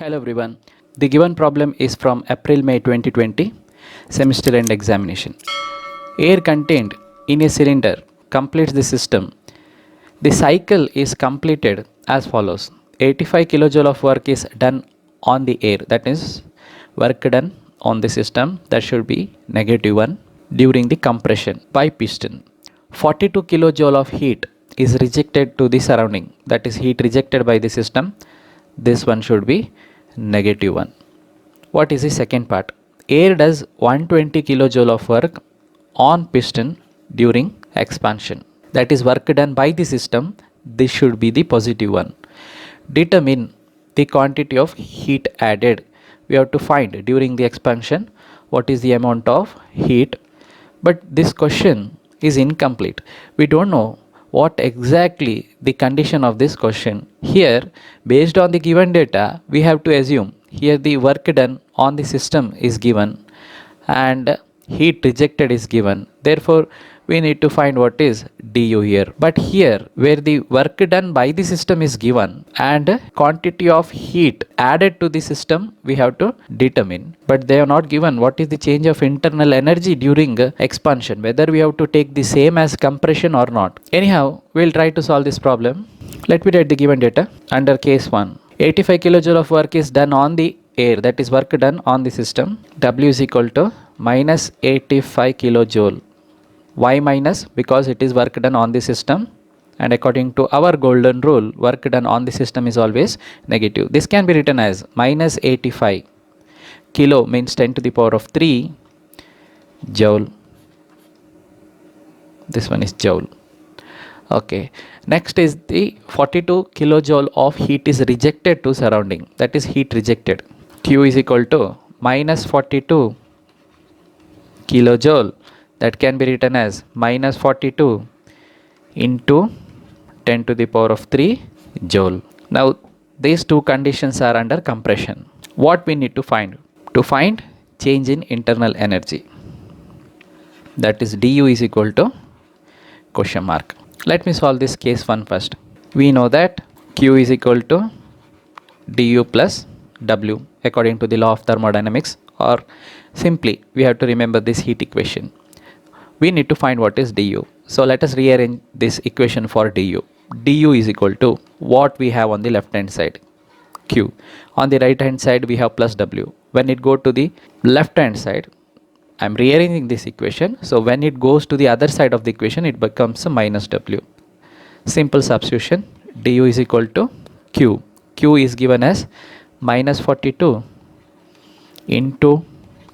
Hello everyone. The given problem is from April-May 2020 semester end examination. Air contained in a cylinder completes the system. The cycle is completed as follows. 85 kilojoule of work is done on the air, that is work done on the system, that should be -1 during the compression by piston. 42 kilojoule of heat is rejected to the surrounding, that is heat rejected by the system. This one should be -1. What is the second part? Air does 120 kilojoule of work on piston during expansion, that is work done by the system. This should be the positive one. Determine the quantity of heat added. We have to find during the expansion what is the amount of heat, but this question is incomplete. We don't know what exactly the condition of this question. Here, based on the given data, we have to assume here the work done on the system is given and heat rejected is given. Therefore, we need to find what is du here. But here, where the work done by the system is given and quantity of heat added to the system, we have to determine. But they are not given what is the change of internal energy during expansion, whether we have to take the same as compression or not. Anyhow, we'll try to solve this problem. Let me write the given data. Under case 1, 85 kilojoule of work is done on the air, that is work done on the system. W is equal to minus 85 kilojoule. Why minus? Because it is work done on the system, and according to our golden rule, work done on the system is always negative. This can be written as minus 85 kilo means 10 to the power of 3 joule. This one is joule. Okay, next is the 42 kilojoule of heat is rejected to surrounding, that is heat rejected. Q is equal to minus 42 kilojoule, that can be written as minus 42 into 10 to the power of 3 joule. Now these two conditions are under compression. What we need to find? To find change in internal energy, that is du is equal to question mark. Let me solve this case 1 first. We know that Q is equal to du plus W according to the law of thermodynamics, or simply we have to remember this heat equation. We need to find what is du. So let us rearrange this equation for du. Du is equal to what we have on the left hand side, Q. On the right hand side we have plus W. When it go to the left hand side, I am rearranging this equation. So when it goes to the other side of the equation, it becomes a minus W. Simple substitution. Du is equal to Q. Q is given as minus 42 into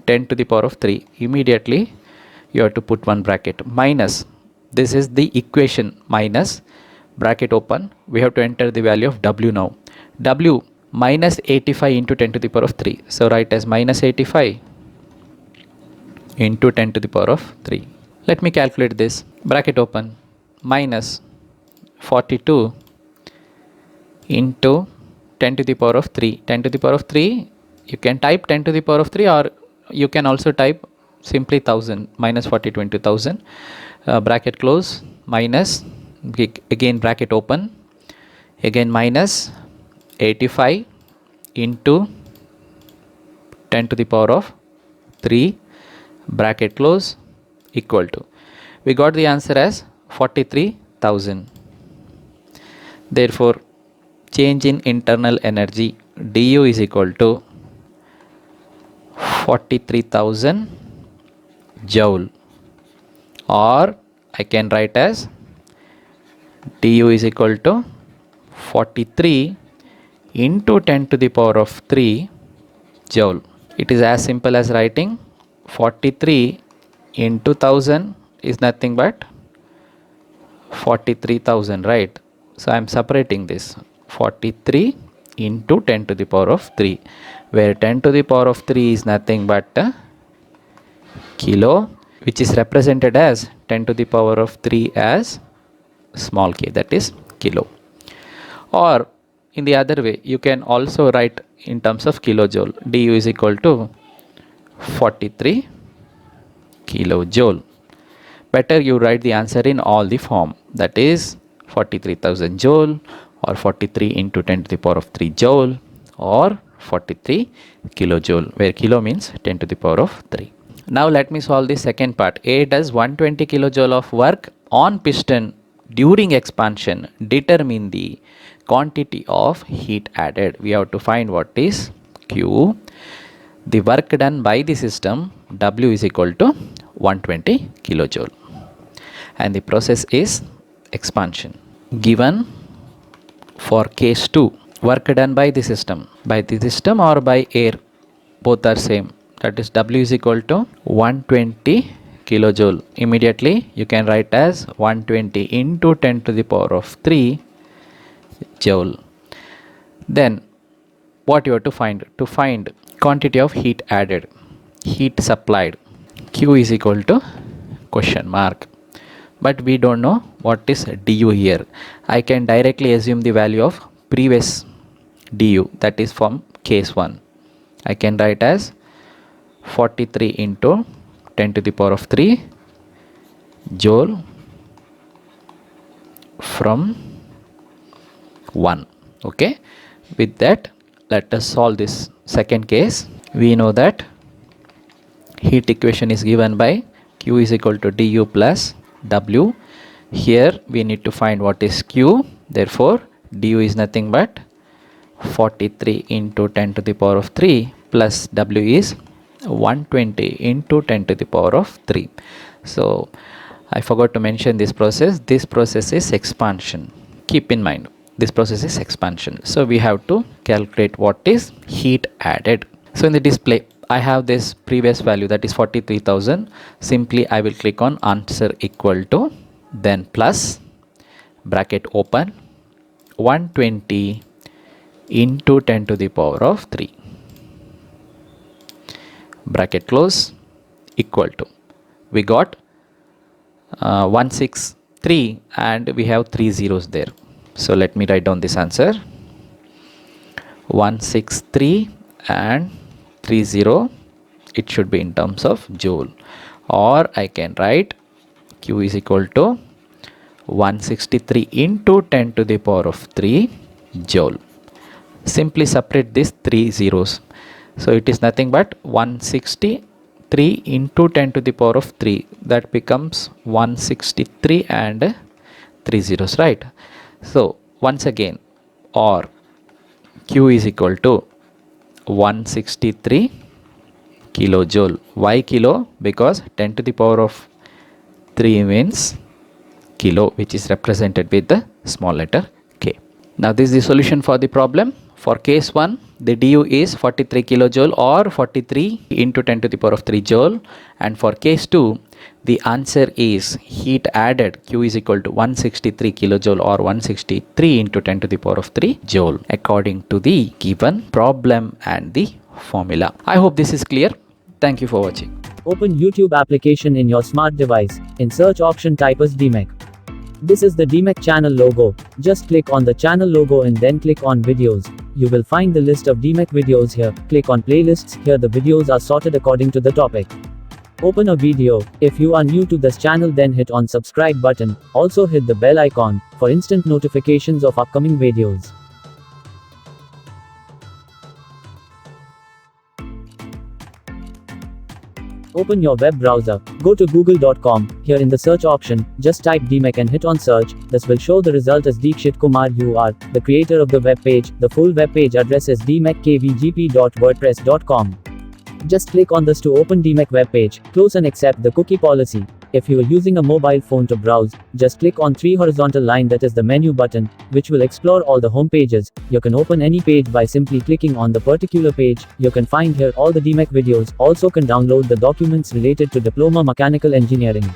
10 to the power of 3. Immediately you have to put one bracket minus. This is the equation minus bracket open. We have to enter the value of W now. W minus 85 into 10 to the power of 3. So write as minus 85 into 10 to the power of 3. Let me calculate this. Bracket open minus 42 into 10 to the power of 3. 10 to the power of 3, you can type 10 to the power of 3, or you can also type simply 1000. Minus 42 into 1000. Bracket close minus, again bracket open, again minus 85 into 10 to the power of 3, bracket close, equal to, we got the answer as 43,000. Therefore, change in internal energy du is equal to 43,000 joule, or I can write as du is equal to 43 into 10 to the power of 3 joule. It is as simple as writing 43 into 1000 is nothing but 43,000, right? So I am separating this 43 into 10 to the power of 3, where 10 to the power of 3 is nothing but kilo, which is represented as 10 to the power of 3 as small k, that is kilo. Or in the other way, you can also write in terms of kilojoule. Du is equal to 43 kilojoule. Better you write the answer in all the form, that is 43,000 joule, or 43 into 10 to the power of 3 joule, or 43 kilojoule, where kilo means 10 to the power of 3. Now let me solve the second part. A does 120 kilojoule of work on piston during expansion. Determine the quantity of heat added. We have to find what is Q. The work done by the system, W is equal to 120 kilojoule. And the process is expansion. Given for case 2, work done by the system or by air, both are same. That is W is equal to 120 kilojoule. Immediately you can write as 120 into 10 to the power of 3 joule. Then what you have to find? To find quantity of heat added, heat supplied, Q is equal to question mark. But we don't know what is du here. I can directly assume the value of previous du, that is from case 1. I can write as 43 into 10 to the power of 3 joule from 1. Okay, with that let us solve this second case. We know that heat equation is given by Q is equal to du plus W. Here we need to find what is Q. Therefore du is nothing but 43 into 10 to the power of 3 plus W is 120 into 10 to the power of 3. So I forgot to mention this process. This process is expansion. Keep in mind, this process is expansion. So we have to calculate what is heat added. So in the display I have this previous value, that is 43,000. Simply I will click on answer equal to, then plus bracket open 120 into 10 to the power of 3 bracket close equal to, we got 163 and we have 3 zeros there. So let me write down this answer, 163 and 30, it should be in terms of joule, or I can write Q is equal to 163 into 10 to the power of 3 joule. Simply separate these 3 zeros. So it is nothing but 163 into 10 to the power of 3, that becomes 163 and 3 zeros, right? So once again, or Q is equal to 163 kilojoule. Why kilo? Because 10 to the power of 3 means kilo, which is represented with the small letter k. Now this is the solution for the problem. For case 1, the du is 43 kilojoule or 43 into 10 to the power of 3 joule. And for case 2, the answer is heat added, Q is equal to 163 kilojoule or 163 into 10 to the power of 3 joule, according to the given problem and the formula. I hope this is clear. Thank you for watching. Open YouTube application in your smart device. In search option type as DMEC. This is the DMEC channel logo. Just click on the channel logo and then click on videos. You will find the list of DMEC videos here. Click on playlists. Here the videos are sorted according to the topic. Open a video. If you are new to this channel, then hit on subscribe button. Also hit the bell icon for instant notifications of upcoming videos. Open your web browser. Go to google.com. Here in the search option, just type DMEC and hit on search. This will show the result as Deekshit Kumar. You are the creator of the web page. The full web page address is dmeckvgp.wordpress.com. Just click on this to open DMEC web page. Close and accept the cookie policy. If you are using a mobile phone to browse, just click on 3 horizontal line, that is the menu button, which will explore all the home pages. You can open any page by simply clicking on the particular page. You can find here all the DMEC videos. Also can download the documents related to Diploma Mechanical Engineering.